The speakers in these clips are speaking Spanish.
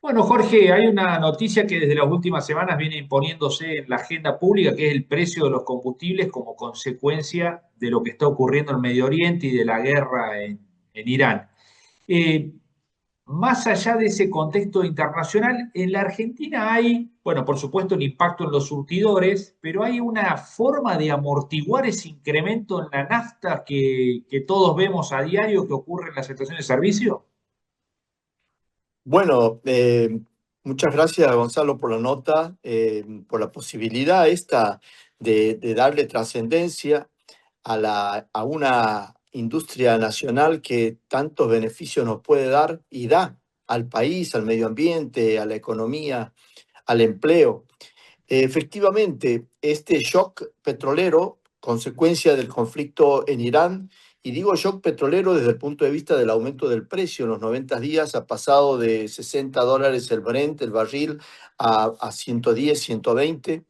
Bueno, Jorge, hay una noticia que desde las últimas semanas viene imponiéndose en la agenda pública, que es el precio de los combustibles como consecuencia de lo que está ocurriendo en Medio Oriente y de la guerra en Irán. Eh, Más allá de ese contexto internacional, en la Argentina hay, bueno, por supuesto, un impacto en los surtidores, pero hay una forma de amortiguar ese incremento en la nafta que todos vemos a diario que ocurre en las estaciones de servicio. Bueno, muchas gracias Gonzalo por la nota, por la posibilidad esta de darle trascendencia a una industria nacional que tantos beneficios nos puede dar y da al país, al medio ambiente, a la economía, al empleo. Efectivamente, este shock petrolero, consecuencia del conflicto en Irán, y digo shock petrolero desde el punto de vista del aumento del precio, en los 90 días ha pasado de $60 el Brent, el barril, a 110, 120.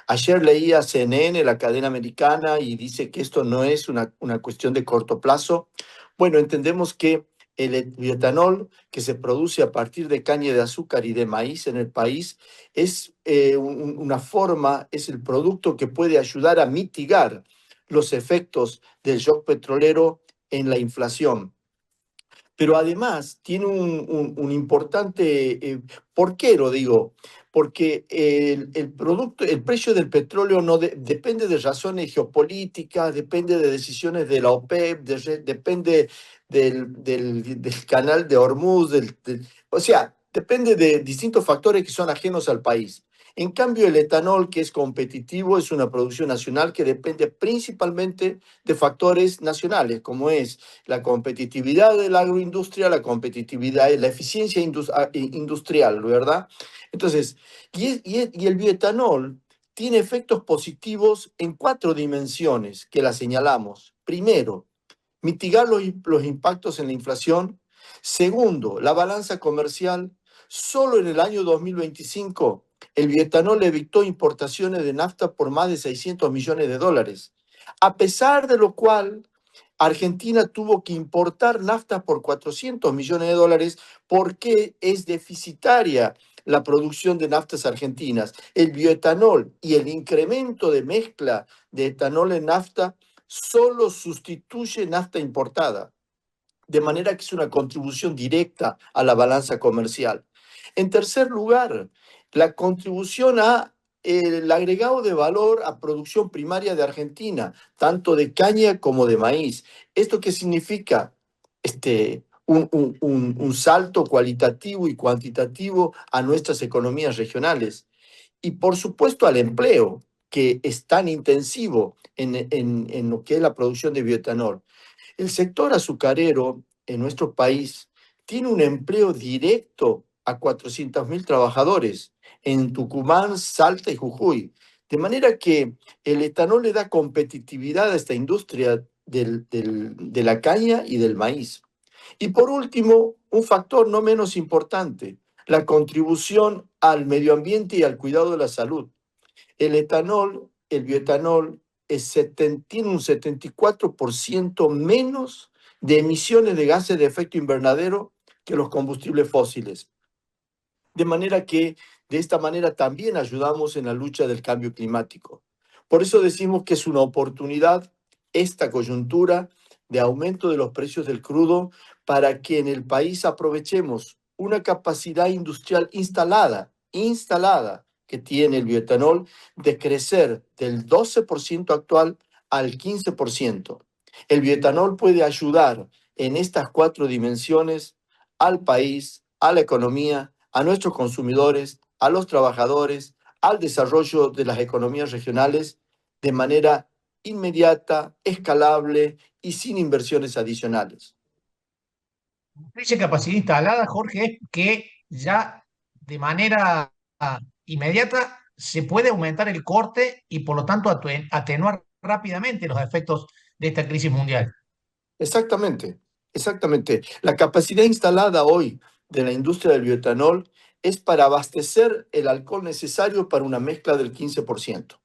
Ayer leía CNN, la cadena americana, y dice que esto no es una cuestión de corto plazo. Bueno, entendemos que el bioetanol que se produce a partir de caña de azúcar y de maíz en el país es una forma, es el producto que puede ayudar a mitigar los efectos del shock petrolero en la inflación. Pero además tiene un importante, ¿por qué lo digo? Porque el producto, el precio del petróleo no depende de razones geopolíticas, depende de decisiones de la OPEP, depende del canal de Hormuz, o sea, depende de distintos factores que son ajenos al país. En cambio, el etanol, que es competitivo, es una producción nacional que depende principalmente de factores nacionales, como es la competitividad de la agroindustria, la competitividad, la eficiencia industrial, ¿verdad? Entonces, y el bioetanol tiene efectos positivos en cuatro dimensiones que la señalamos. Primero, mitigar los impactos en la inflación. Segundo, la balanza comercial. Solo en el año 2025, el bioetanol evitó importaciones de nafta por más de $600 millones, a pesar de lo cual Argentina tuvo que importar nafta por $400 millones porque es deficitaria la producción de naftas argentinas. El bioetanol y el incremento de mezcla de etanol en nafta solo sustituye nafta importada, de manera que es una contribución directa a la balanza comercial. En tercer lugar, la contribución a el agregado de valor a producción primaria de Argentina, tanto de caña como de maíz. ¿Esto qué significa? Un salto cualitativo y cuantitativo a nuestras economías regionales. Y por supuesto al empleo, que es tan intensivo en lo que es la producción de bioetanol. El sector azucarero en nuestro país tiene un empleo directo a 400.000 trabajadores en Tucumán, Salta y Jujuy. De manera que el etanol le da competitividad a esta industria de la caña y del maíz. Y por último, un factor no menos importante, la contribución al medio ambiente y al cuidado de la salud. El etanol, el bioetanol, tiene un 74% menos de emisiones de gases de efecto invernadero que los combustibles fósiles. De manera que de esta manera también ayudamos en la lucha del cambio climático. Por eso decimos que es una oportunidad esta coyuntura de aumento de los precios del crudo para que en el país aprovechemos una capacidad industrial instalada que tiene el bioetanol de crecer del 12% actual al 15%. El bioetanol puede ayudar en estas cuatro dimensiones al país, a la economía, a nuestros consumidores, a los trabajadores, al desarrollo de las economías regionales de manera inmediata, escalable y sin inversiones adicionales. Dice capacidad instalada, Jorge, es que ya de manera inmediata se puede aumentar el corte y por lo tanto atenuar rápidamente los efectos de esta crisis mundial. Exactamente, exactamente. La capacidad instalada hoy de la industria del bioetanol es para abastecer el alcohol necesario para una mezcla del 15%.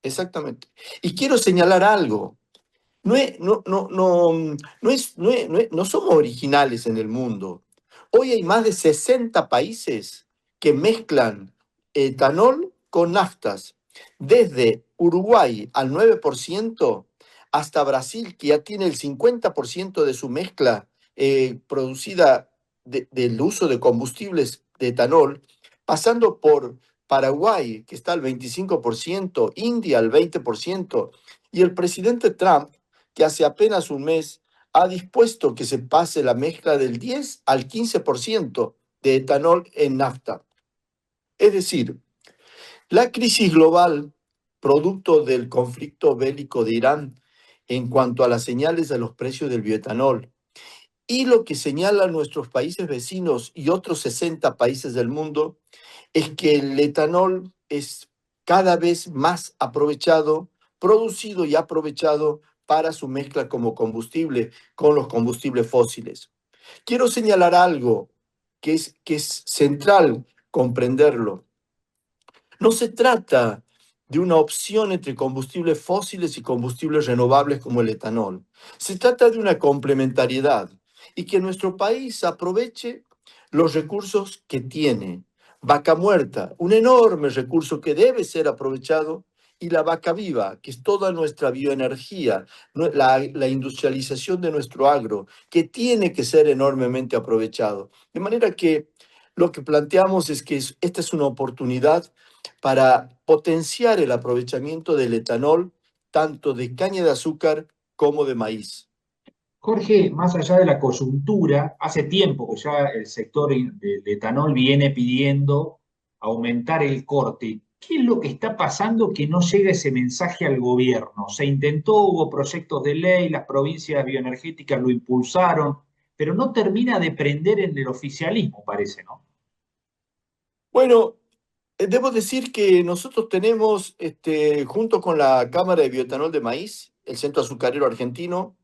Exactamente. Y quiero señalar algo. No somos originales en el mundo. Hoy hay más de 60 países que mezclan etanol con naftas, desde Uruguay al 9% hasta Brasil, que ya tiene el 50% de su mezcla producida del uso de combustibles de etanol, pasando por Paraguay, que está al 25%, India al 20%, y el presidente Trump, que hace apenas un mes ha dispuesto que se pase la mezcla del 10 al 15% de etanol en nafta. Es decir, la crisis global, producto del conflicto bélico de Irán en cuanto a las señales de los precios del bioetanol, y lo que señalan nuestros países vecinos y otros 60 países del mundo, es que el etanol es cada vez más aprovechado, producido y aprovechado para su mezcla como combustible con los combustibles fósiles. Quiero señalar algo que es central comprenderlo. No se trata de una opción entre combustibles fósiles y combustibles renovables como el etanol. Se trata de una complementariedad y que nuestro país aproveche los recursos que tiene. Vaca muerta, un enorme recurso que debe ser aprovechado, y la vaca viva, que es toda nuestra bioenergía, la industrialización de nuestro agro, que tiene que ser enormemente aprovechado. De manera que lo que planteamos es que esta es una oportunidad para potenciar el aprovechamiento del etanol, tanto de caña de azúcar como de maíz. Jorge, más allá de la coyuntura, hace tiempo que ya el sector del etanol viene pidiendo aumentar el corte. ¿Qué es lo que está pasando que no llega ese mensaje al gobierno? Se intentó, hubo proyectos de ley, las provincias bioenergéticas lo impulsaron, pero no termina de prender en el oficialismo, parece, ¿no? Bueno, debo decir que nosotros tenemos, junto con la Cámara de Bioetanol de Maíz, el Centro Azucarero Argentino,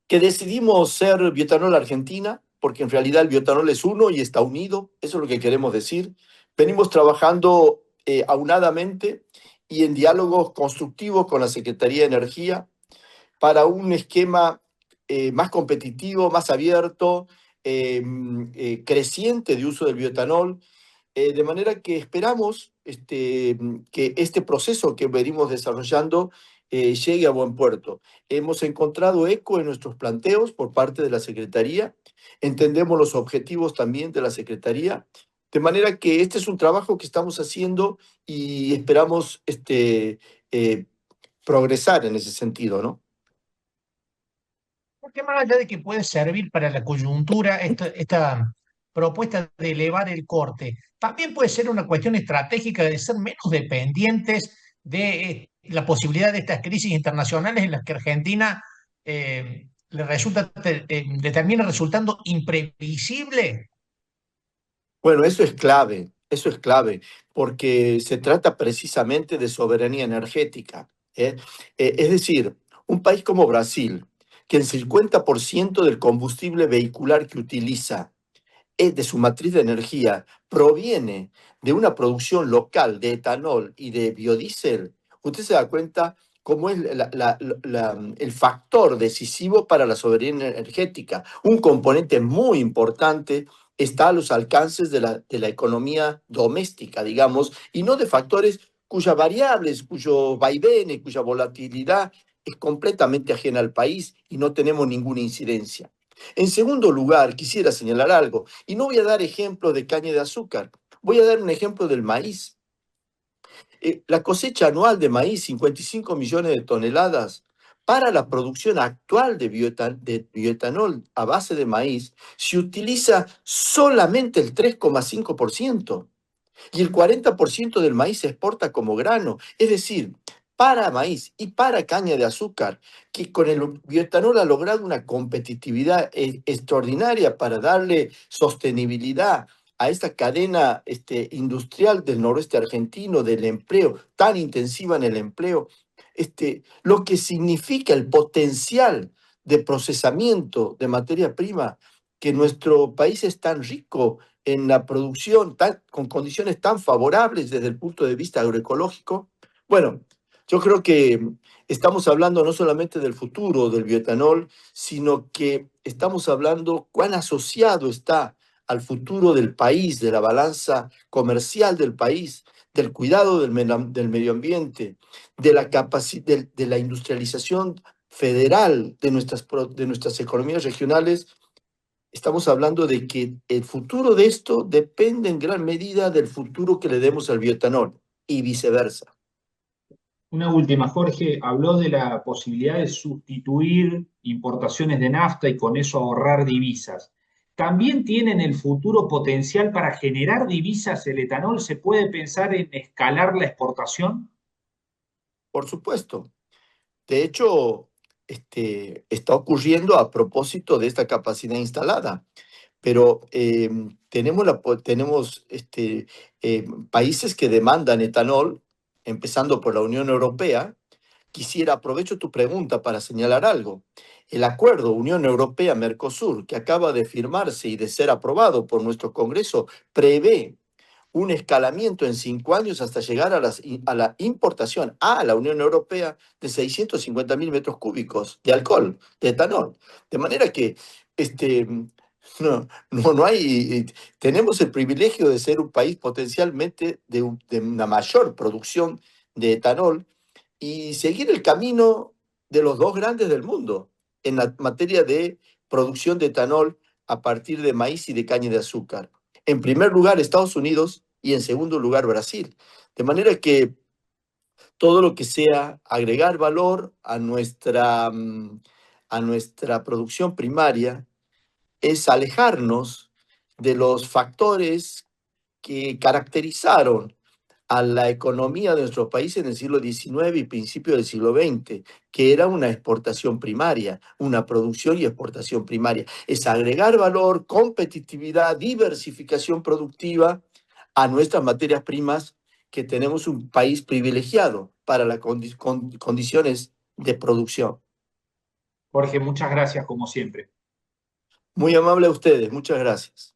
que decidimos ser Bioetanol Argentina, porque en realidad el bioetanol es uno y está unido, eso es lo que queremos decir. Venimos trabajando aunadamente y en diálogos constructivos con la Secretaría de Energía para un esquema más competitivo, más abierto, creciente de uso del bioetanol, de manera que esperamos que este proceso que venimos desarrollando llegue a buen puerto. Hemos encontrado eco en nuestros planteos por parte de la Secretaría, entendemos los objetivos también de la Secretaría, de manera que este es un trabajo que estamos haciendo y esperamos eh, progresar en ese sentido, ¿no? Porque más allá de que puede servir para la coyuntura, esta propuesta de elevar el corte, también puede ser una cuestión estratégica de ser menos dependientes de la posibilidad de estas crisis internacionales en las que Argentina le termina resultando imprevisible. Bueno, eso es clave, porque se trata precisamente de soberanía energética, ¿eh? Es decir, un país como Brasil, que el 50% del combustible vehicular que utiliza de su matriz de energía proviene de una producción local de etanol y de biodiesel, usted se da cuenta cómo es el factor decisivo para la soberanía energética. Un componente muy importante está a los alcances de la economía doméstica, digamos, y no de factores cuyas variables, cuyos vaivenes, cuya volatilidad es completamente ajena al país y no tenemos ninguna incidencia. En segundo lugar, quisiera señalar algo, y no voy a dar ejemplo de caña de azúcar, voy a dar un ejemplo del maíz. La cosecha anual de maíz, 55 millones de toneladas, para la producción actual de bioetanol a base de maíz, se utiliza solamente el 3,5% y el 40% del maíz se exporta como grano. Es decir, para maíz y para caña de azúcar, que con el bioetanol ha logrado una competitividad extraordinaria para darle sostenibilidad a esta cadena industrial del noroeste argentino, del empleo, tan intensiva en el empleo, lo que significa el potencial de procesamiento de materia prima, que nuestro país es tan rico en la producción, con condiciones tan favorables desde el punto de vista agroecológico. Bueno, yo creo que estamos hablando no solamente del futuro del bioetanol, sino que estamos hablando cuán asociado está al futuro del país, de la balanza comercial del país, del cuidado del medio ambiente, de de la industrialización federal de nuestras economías regionales, estamos hablando de que el futuro de esto depende en gran medida del futuro que le demos al bioetanol y viceversa. Una última, Jorge, habló de la posibilidad de sustituir importaciones de nafta y con eso ahorrar divisas. ¿También tiene en el futuro potencial para generar divisas el etanol? ¿Se puede pensar en escalar la exportación? Por supuesto. De hecho, está ocurriendo a propósito de esta capacidad instalada, pero tenemos países que demandan etanol, empezando por la Unión Europea. Aprovecho tu pregunta para señalar algo. El acuerdo Unión Europea-Mercosur, que acaba de firmarse y de ser aprobado por nuestro Congreso, prevé un escalamiento en 5 años hasta llegar a la importación a la Unión Europea de 650.000 metros cúbicos de alcohol, de etanol. De manera que no hay, tenemos el privilegio de ser un país potencialmente de una mayor producción de etanol y seguir el camino de los dos grandes del mundo en la materia de producción de etanol a partir de maíz y de caña de azúcar. En primer lugar, Estados Unidos y en segundo lugar, Brasil. De manera que todo lo que sea agregar valor a nuestra producción primaria es alejarnos de los factores que caracterizaron a la economía de nuestro país en el siglo XIX y principio del siglo XX, que era una exportación primaria, una producción y exportación primaria. Es agregar valor, competitividad, diversificación productiva a nuestras materias primas, que tenemos un país privilegiado para las condiciones de producción. Jorge, muchas gracias como siempre. Muy amable a ustedes, muchas gracias.